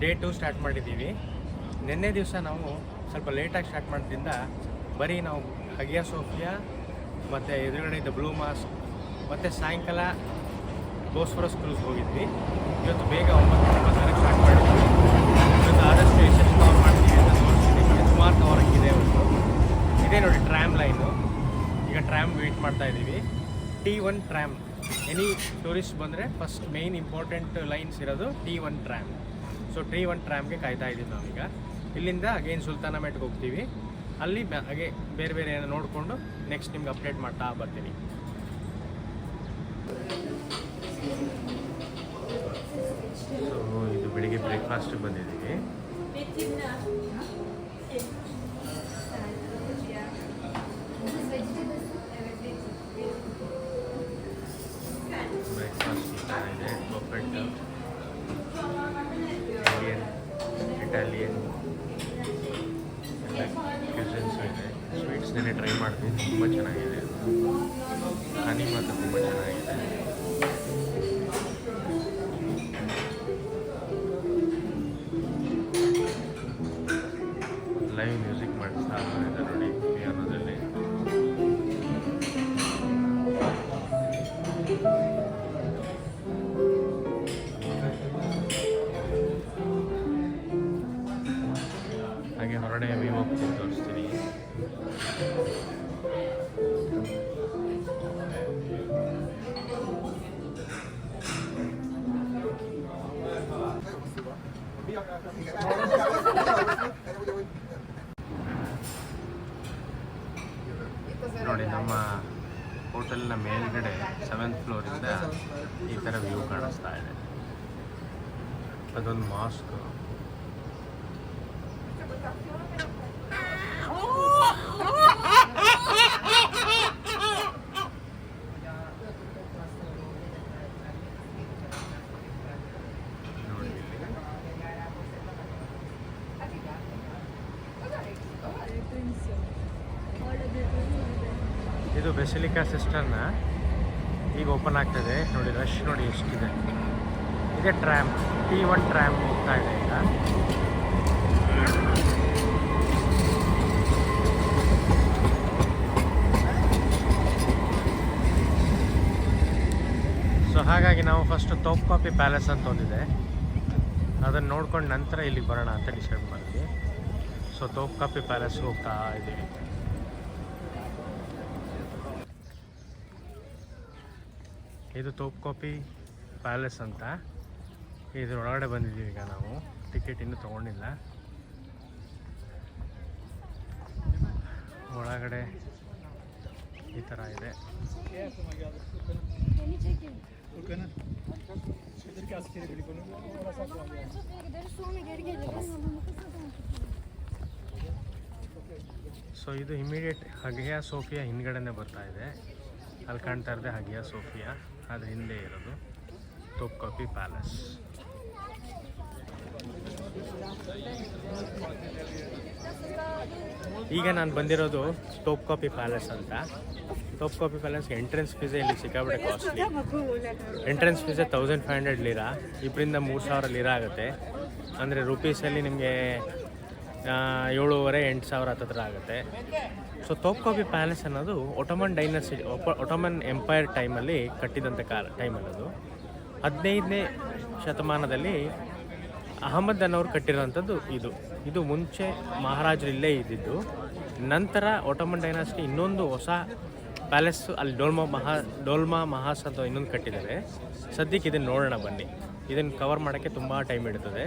Day 2 start ಮಾಡಿದ್ದೀವಿ. ನಿನ್ನೆ ದಿವಸ ನಾವು ಸ್ವಲ್ಪ ಲೇಟಾಗಿ ಸ್ಟಾರ್ಟ್ ಮಾಡೋದ್ರಿಂದ ಬರೀ ನಾವು ಹಗಿಯಾ ಸೋಫಿಯಾ ಮತ್ತು ಎದುರುಗಡೆ ಇದ್ದ ಬ್ಲೂ ಮಾಸ್ಕ್ ಮತ್ತು ಸಾಯಂಕಾಲ ಬೋಸ್ಫರಸ್ ಕ್ರೂಸ್ ಹೋಗಿದ್ವಿ. ಇವತ್ತು ಬೇಗ 9:30 ಸ್ಟಾರ್ಟ್ ಮಾಡಿದ್ವಿ. ಇವತ್ತು ಆದಷ್ಟು ಎಷ್ಟು ಕವರ್ ಮಾಡ್ತೀವಿ ಅಂತ ತೋರಿಸ್ತೀನಿ. ಸುಮಾರು ಕವರ್ ಆಗಿದೆ ಇವತ್ತು. ಇದೇ ನೋಡಿ ಟ್ರ್ಯಾಮ್ ಲೈನು. ಈಗ ಟ್ರ್ಯಾಮ್ ವೆಯ್ಟ್ ಮಾಡ್ತಾ ಇದ್ದೀವಿ. T1 tram. ಎನಿ ಟೂರಿಸ್ಟ್ ಬಂದರೆ ಫಸ್ಟ್ ಮೇಯ್ನ್ ಇಂಪಾರ್ಟೆಂಟ್ ಲೈನ್ಸ್ ಇರೋದು T1 ಟ್ರ್ಯಾಮ್. ಸೊ T1 ಟ್ರ್ಯಾಮ್ಗೆ ಕಾಯ್ತಾ ಇದ್ದೀವಿ ನಾವೀಗ. ಇಲ್ಲಿಂದ ಅಗೇನ್ ಸುಲ್ತಾನಮೆಟ್ಗೆ ಹೋಗ್ತೀವಿ. ಅಲ್ಲಿ ಹಾಗೆ ಬೇರೆ ಬೇರೆ ಏನೋ ನೋಡಿಕೊಂಡು ನೆಕ್ಸ್ಟ್ ನಿಮ್ಗೆ ಅಪ್ಡೇಟ್ ಮಾಡ್ತಾ ಬರ್ತೀನಿ. ಸೊ ಇದು ಬೆಳಿಗ್ಗೆ ಬ್ರೇಕ್ಫಾಸ್ಟಿಗೆ ಬಂದಿದ್ದೀವಿ. ಬ್ರೇಕ್ಫಾಸ್ಟ್ ಈ ಥರ ಇದೆ. ಬಫೆಟ್, ಇಂಡಿಯನ್, ಇಟಾಲಿಯನ್ ಕ್ಯೂಸಿನ್ಸ್ ಇದೆ. ಸ್ವೀಟ್ಸ್ನೇ ಟ್ರೈ ಮಾಡ್ತೀನಿ, ತುಂಬ ಚೆನ್ನಾಗಿದೆ. ಹನಿ ಮಾತ್ರ ತುಂಬ ಚೆನ್ನಾಗಿದೆ. ಲೈವ್ ಮ್ಯೂಸಿಕ್ ಮಾಡಿಸ್ತಾ ಇದೆ ನೋಡಿ ಪಿಯಾನೋದಲ್ಲಿ. ಹಾಗೆ ಹೊರಗಡೆ ವ್ಯೂ ಹೋಗ್ತೀನಿ, ತೋರಿಸ್ತೀನಿ. ನೋಡಿ ನಮ್ಮ ಹೋಟೆಲ್ನ ಮೇಲ್ಗಡೆ 7th ಫ್ಲೋರಿಂದ ಈ ಥರ ವ್ಯೂ ಕಾಣಿಸ್ತಾ ಇದೆ. ಅದೊಂದು ಮಾಸ್ಕ್. ಇದು ಬೆಸಿಲಿಕಾ ಸಿಸ್ಟರ್ನ ಈಗ ಓಪನ್ ಆಗ್ತದೆ ನೋಡಿ. ರಶ್ ನೋಡಿ ಎಷ್ಟಿದೆ. ಇದೇ ಟ್ರ್ಯಾಮ್, T1 ಟ್ರ್ಯಾಮ್ ಹೋಗ್ತಾ ಇದೆ ಈಗ. ಸೊ ಹಾಗಾಗಿ ನಾವು ಫಸ್ಟ್ ತೋಪ್ಕಾಪಿ ಪ್ಯಾಲೇಸ್ ಅಂತ ಒಂದಿದೆ, ಅದನ್ನು ನೋಡ್ಕೊಂಡು ನಂತರ ಇಲ್ಲಿಗೆ ಬರೋಣ ಅಂತ ಡಿಸೈಡ್ ಮಾಡಿದ್ವಿ. ಸೊ ತೋಪ್ಕಾಪಿ ಪ್ಯಾಲೇಸ್ಗೆ ಹೋಗ್ತಾ ಇದ್ದೀವಿ. ಇದು ತೋಪ್ಕಾಪಿ ಪ್ಯಾಲೇಸ್ ಅಂತ. ಇದ್ರೊಳಗಡೆ ಬಂದಿದ್ದೀವಿ ಈಗ ನಾವು. ಟಿಕೆಟ್ ಇನ್ನೂ ತೊಗೊಂಡಿಲ್ಲ. ಒಳಗಡೆ ಈ ಥರ ಇದೆ. ಸೊ ಇದು ಇಮಿಡಿಯೇಟ್ ಹಗಿಯಾ ಸೋಫಿಯಾ ಹಿಂದ್ಗಡೆನೇ ಬರ್ತಾ ಇದೆ. ಅಲ್ಲಿ ಕಾಣ್ತಾ ಇರೋದೇ ಹಗಿಯಾ ಸೋಫಿಯಾ, ಅದ್ರ ಹಿಂದೆ ಇರೋದು ತೋಪ್ಕಾಪಿ ಪ್ಯಾಲೇಸ್. ಈಗ ನಾನು ಬಂದಿರೋದು ತೋಪ್ಕಾಪಿ ಪ್ಯಾಲೇಸ್ ಅಂತ. ತೋಪ್ಕಾಪಿ ಪ್ಯಾಲೇಸ್ಗೆ ಎಂಟ್ರೆನ್ಸ್ ಫೀಸೇ ಇಲ್ಲಿ ಸಿಕ್ಕಾಬಿಟ್ಟೆ ಕಾಸ್ಟ್ಲಿ. ಎಂಟ್ರೆನ್ಸ್ ಫೀಸೇ 1500 ಲೀರಾ, 2,000-3,000 ಲೀರಾ ಆಗುತ್ತೆ. ಅಂದರೆ ರುಪೀಸಲ್ಲಿ ನಿಮಗೆ 7,500-8,000 ಹತ್ತಿರ ಆಗುತ್ತೆ. ಸೊ ತೋಪ್ಕಾಪಿ ಪ್ಯಾಲೇಸ್ ಅನ್ನೋದು ಒಟೋಮನ್ ಡೈನಸ್ಟಿ, ಒಟೋಮನ್ ಎಂಪೈರ್ ಟೈಮಲ್ಲಿ ಕಟ್ಟಿದಂಥ ಟೈಮಲ್ಲದು. 15ನೇ ಶತಮಾನದಲ್ಲಿ ಅಹಮದ್ ಅನ್ನೋರು ಕಟ್ಟಿರೋವಂಥದ್ದು ಇದು ಮುಂಚೆ ಮಹಾರಾಜರು ಇಲ್ಲೇ ಇದ್ದಿದ್ದು. ನಂತರ ಒಟೋಮನ್ ಡೈನಾಸ್ಟಿ ಇನ್ನೊಂದು ಹೊಸ ಪ್ಯಾಲೇಸ್ ಅಲ್ಲಿ ಡೋಲ್ಮಾ ಮಹಾಸ್ ಅಂತ ಇನ್ನೊಂದು ಕಟ್ಟಿದ್ದಾರೆ. ಸದ್ಯಕ್ಕೆ ಇದನ್ನು ನೋಡೋಣ ಬನ್ನಿ. ಇದನ್ನು ಕವರ್ ಮಾಡೋಕ್ಕೆ ತುಂಬ ಟೈಮ್ ಹಿಡಿತದೆ.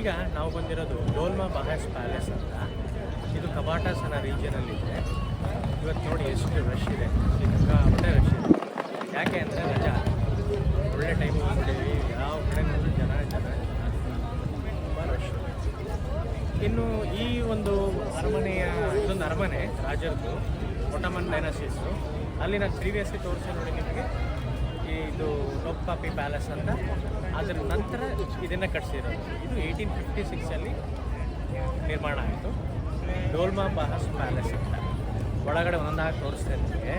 ಈಗ ನಾವು ಬಂದಿರೋದು ಡೋಲ್ಮಾ ಬಹಾಸ್ ಪ್ಯಾಲೇಸ್ ಅಂತ. ಇದು ಕಬಾಟಾಸನ ರೀಜಿಯನಲ್ಲಿದೆ. ಇವತ್ತು ನೋಡಿ ಎಷ್ಟು ರಶ್ ಇದೆ, ಸಿಕ್ಕಾಪಟ್ಟೆ ರಶ್ ಇದೆ. ಯಾಕೆ ಅಂದರೆ ರಜಾ, ಒಳ್ಳೆ ಟೈಮ್ ಹೋಗ್ಬಿಟ್ಟಿವಿ, ಯಾವ ಕಡೆ ನೋಡಿದ್ರು ಜನ ತುಂಬ ರಶ್. ಇನ್ನು ಈ ಒಂದು ಅರಮನೆಯ ಇದೊಂದು ಅರಮನೆ ರಾಜರದ್ದು, ಒಟಮನ್ ಡೈನಾಸಿಸ್ಸು. ಅಲ್ಲಿ ನಾನು ಪ್ರೀವಿಯಸ್ಲಿ ತೋರಿಸಿ ನೋಡಿ ನಿಮಗೆ, ಇದು ಟೋಪ್ಕಾಪಿ ಪ್ಯಾಲೇಸ್ ಅಂತ. ಅದರ ನಂತರ ಇದನ್ನು ಕಟ್ಟಿಸಿರೋದು. ಇದು 1856 ನಿರ್ಮಾಣ ಆಯಿತು, ಡೋಲ್ಮಾ ಬಹಾಸ್ ಪ್ಯಾಲೇಸ್ ಅಂತ. ಒಳಗಡೆ ಒಂದೊಂದಾಗಿ ತೋರಿಸ್ತೇನೆ ನಿಮಗೆ.